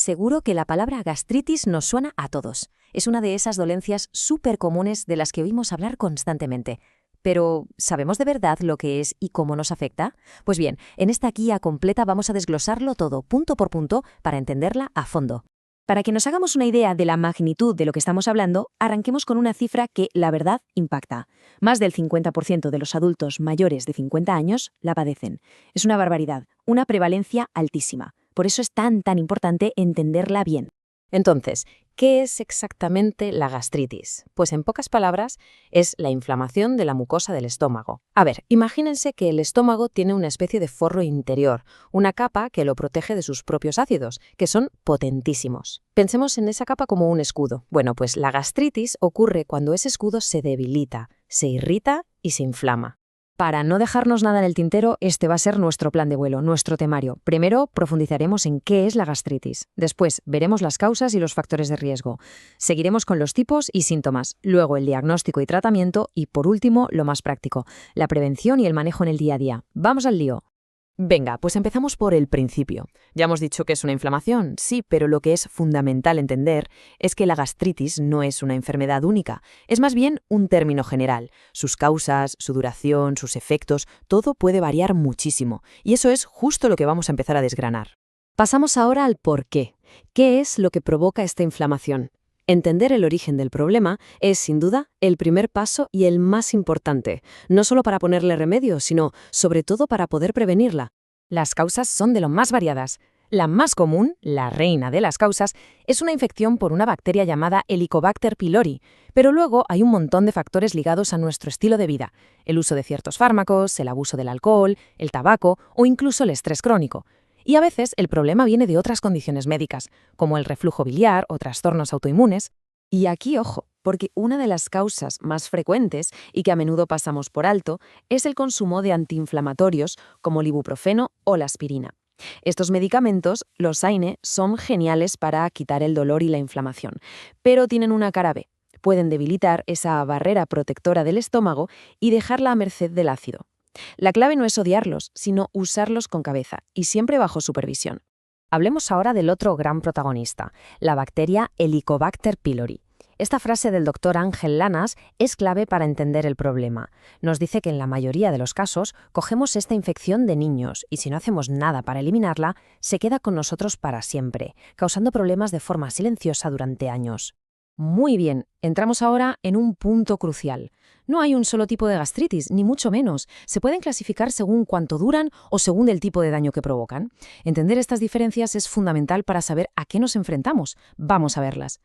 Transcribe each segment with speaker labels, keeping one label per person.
Speaker 1: Seguro que la palabra gastritis nos suena a todos. Es una de esas dolencias súper comunes de las que oímos hablar constantemente. Pero, ¿sabemos de verdad lo que es y cómo nos afecta? Pues bien, en esta guía completa vamos a desglosarlo todo, punto por punto, para entenderla a fondo. Para que nos hagamos una idea de la magnitud de lo que estamos hablando, arranquemos con una cifra que, la verdad, impacta. Más del 50% de los adultos mayores de 50 años la padecen. Es una barbaridad, una prevalencia altísima. Por eso es tan importante entenderla bien.
Speaker 2: Entonces, ¿qué es exactamente la gastritis? Pues en pocas palabras, es la inflamación de la mucosa del estómago. A ver, imagínense que el estómago tiene una especie de forro interior, una capa que lo protege de sus propios ácidos, que son potentísimos. Pensemos en esa capa como un escudo. Bueno, pues la gastritis ocurre cuando ese escudo se debilita, se irrita y se inflama.
Speaker 1: Para no dejarnos nada en el tintero, este va a ser nuestro plan de vuelo, nuestro temario. Primero, profundizaremos en qué es la gastritis. Después, veremos las causas y los factores de riesgo. Seguiremos con los tipos y síntomas. Luego, el diagnóstico y tratamiento. Y, por último, lo más práctico, la prevención y el manejo en el día a día. ¡Vamos al lío!
Speaker 2: Venga, pues empezamos por el principio. Ya hemos dicho que es una inflamación, sí, pero lo que es fundamental entender es que la gastritis no es una enfermedad única, es más bien un término general. Sus causas, su duración, sus efectos, todo puede variar muchísimo, y eso es justo lo que vamos a empezar a desgranar.
Speaker 1: Pasamos ahora al por qué. ¿Qué es lo que provoca esta inflamación? Entender el origen del problema es, sin duda, el primer paso y el más importante, no solo para ponerle remedio, sino, sobre todo, para poder prevenirla. Las causas son de lo más variadas. La más común, la reina de las causas, es una infección por una bacteria llamada Helicobacter pylori, pero luego hay un montón de factores ligados a nuestro estilo de vida, el uso de ciertos fármacos, el abuso del alcohol, el tabaco o incluso el estrés crónico. Y a veces el problema viene de otras condiciones médicas, como el reflujo biliar o trastornos autoinmunes. Y aquí, ojo, porque una de las causas más frecuentes y que a menudo pasamos por alto es el consumo de antiinflamatorios como el ibuprofeno o la aspirina. Estos medicamentos, los AINE, son geniales para quitar el dolor y la inflamación, pero tienen una cara B. Pueden debilitar esa barrera protectora del estómago y dejarla a merced del ácido. La clave no es odiarlos, sino usarlos con cabeza y siempre bajo supervisión. Hablemos ahora del otro gran protagonista, la bacteria Helicobacter pylori. Esta frase del doctor Ángel Lanas es clave para entender el problema. Nos dice que en la mayoría de los casos cogemos esta infección de niños y si no hacemos nada para eliminarla, se queda con nosotros para siempre, causando problemas de forma silenciosa durante años. Muy bien, entramos ahora en un punto crucial. No hay un solo tipo de gastritis, ni mucho menos. Se pueden clasificar según cuánto duran o según el tipo de daño que provocan. Entender estas diferencias es fundamental para saber a qué nos enfrentamos. Vamos a verlas.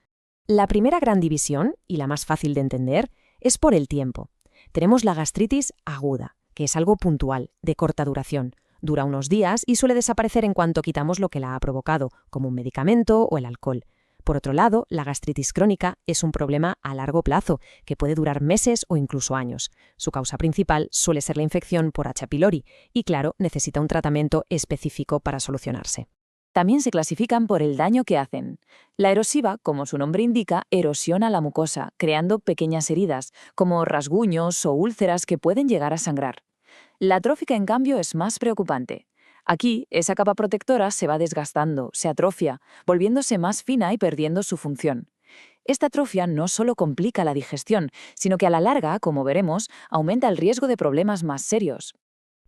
Speaker 1: La primera gran división, y la más fácil de entender, es por el tiempo. Tenemos la gastritis aguda, que es algo puntual, de corta duración. Dura unos días y suele desaparecer en cuanto quitamos lo que la ha provocado, como un medicamento o el alcohol. Por otro lado, la gastritis crónica es un problema a largo plazo, que puede durar meses o incluso años. Su causa principal suele ser la infección por H. pylori y, claro, necesita un tratamiento específico para solucionarse. También se clasifican por el daño que hacen. La erosiva, como su nombre indica, erosiona la mucosa, creando pequeñas heridas, como rasguños o úlceras que pueden llegar a sangrar. La atrófica, en cambio, es más preocupante. Aquí, esa capa protectora se va desgastando, se atrofia, volviéndose más fina y perdiendo su función. Esta atrofia no solo complica la digestión, sino que a la larga, como veremos, aumenta el riesgo de problemas más serios.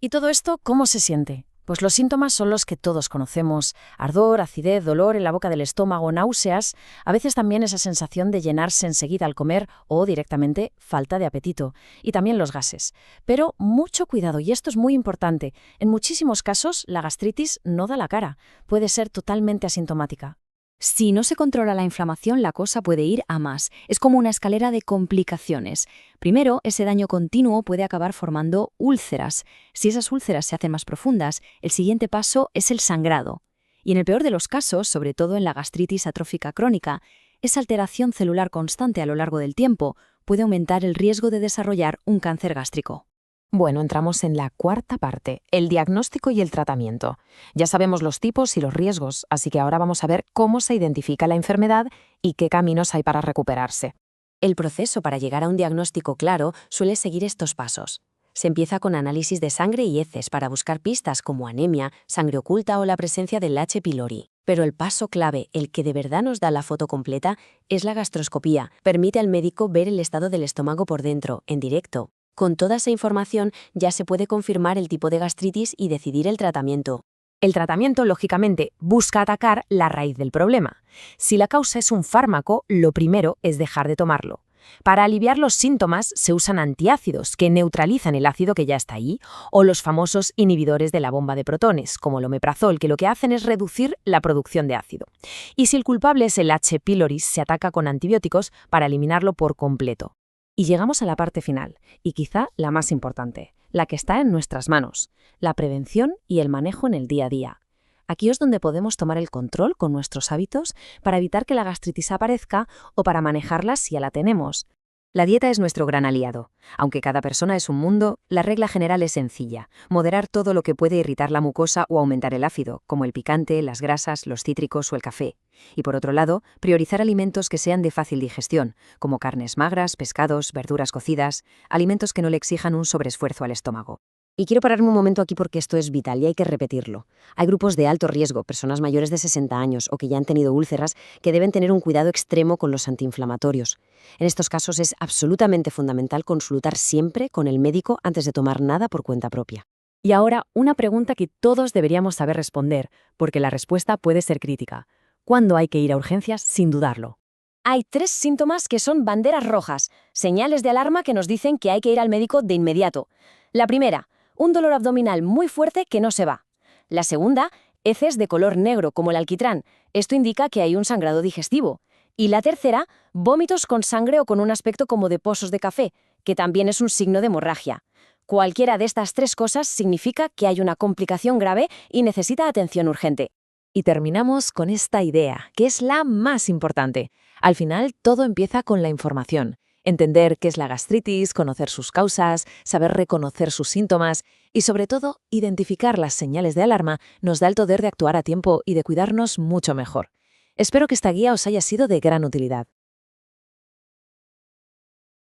Speaker 1: ¿Y todo esto cómo se siente? Pues los síntomas son los que todos conocemos: ardor, acidez, dolor en la boca del estómago, náuseas, a veces también esa sensación de llenarse enseguida al comer o directamente falta de apetito, y también los gases. Pero mucho cuidado, y esto es muy importante, en muchísimos casos la gastritis no da la cara, puede ser totalmente asintomática. Si no se controla la inflamación, la cosa puede ir a más. Es como una escalera de complicaciones. Primero, ese daño continuo puede acabar formando úlceras. Si esas úlceras se hacen más profundas, el siguiente paso es el sangrado. Y en el peor de los casos, sobre todo en la gastritis atrófica crónica, esa alteración celular constante a lo largo del tiempo puede aumentar el riesgo de desarrollar un cáncer gástrico.
Speaker 2: Bueno, entramos en la cuarta parte, el diagnóstico y el tratamiento. Ya sabemos los tipos y los riesgos, así que ahora vamos a ver cómo se identifica la enfermedad y qué caminos hay para recuperarse.
Speaker 1: El proceso para llegar a un diagnóstico claro suele seguir estos pasos. Se empieza con análisis de sangre y heces para buscar pistas como anemia, sangre oculta o la presencia del H. pylori.
Speaker 2: Pero el paso clave, el que de verdad nos da la foto completa, es la gastroscopía. Permite al médico ver el estado del estómago por dentro, en directo. Con toda esa información ya se puede confirmar el tipo de gastritis y decidir el tratamiento. El tratamiento, lógicamente, busca atacar la raíz del problema. Si la causa es un fármaco, lo primero es dejar de tomarlo. Para aliviar los síntomas se usan antiácidos que neutralizan el ácido que ya está ahí, o los famosos inhibidores de la bomba de protones, como el omeprazol, que lo que hacen es reducir la producción de ácido. Y si el culpable es el H. pylori, se ataca con antibióticos para eliminarlo por completo. Y llegamos a la parte final, y quizá la más importante, la que está en nuestras manos, la prevención y el manejo en el día a día. Aquí es donde podemos tomar el control con nuestros hábitos para evitar que la gastritis aparezca o para manejarla si ya la tenemos. La dieta es nuestro gran aliado. Aunque cada persona es un mundo, la regla general es sencilla: moderar todo lo que puede irritar la mucosa o aumentar el ácido, como el picante, las grasas, los cítricos o el café. Y por otro lado, priorizar alimentos que sean de fácil digestión, como carnes magras, pescados, verduras cocidas, alimentos que no le exijan un sobreesfuerzo al estómago. Y quiero pararme un momento aquí porque esto es vital y hay que repetirlo. Hay grupos de alto riesgo, personas mayores de 60 años o que ya han tenido úlceras, que deben tener un cuidado extremo con los antiinflamatorios. En estos casos es absolutamente fundamental consultar siempre con el médico antes de tomar nada por cuenta propia. Y ahora, una pregunta que todos deberíamos saber responder, porque la respuesta puede ser crítica. ¿Cuándo hay que ir a urgencias sin dudarlo? Hay 3 síntomas que son banderas rojas, señales de alarma que nos dicen que hay que ir al médico de inmediato. La primera: un dolor abdominal muy fuerte que no se va. La segunda: heces de color negro como el alquitrán. Esto indica que hay un sangrado digestivo. Y la tercera: vómitos con sangre o con un aspecto como de pozos de café, que también es un signo de hemorragia. Cualquiera de estas 3 cosas significa que hay una complicación grave y necesita atención urgente. Y terminamos con esta idea, que es la más importante. Al final, todo empieza con la información. Entender qué es la gastritis, conocer sus causas, saber reconocer sus síntomas y, sobre todo, identificar las señales de alarma nos da el poder de actuar a tiempo y de cuidarnos mucho mejor. Espero que esta guía os haya sido de gran utilidad.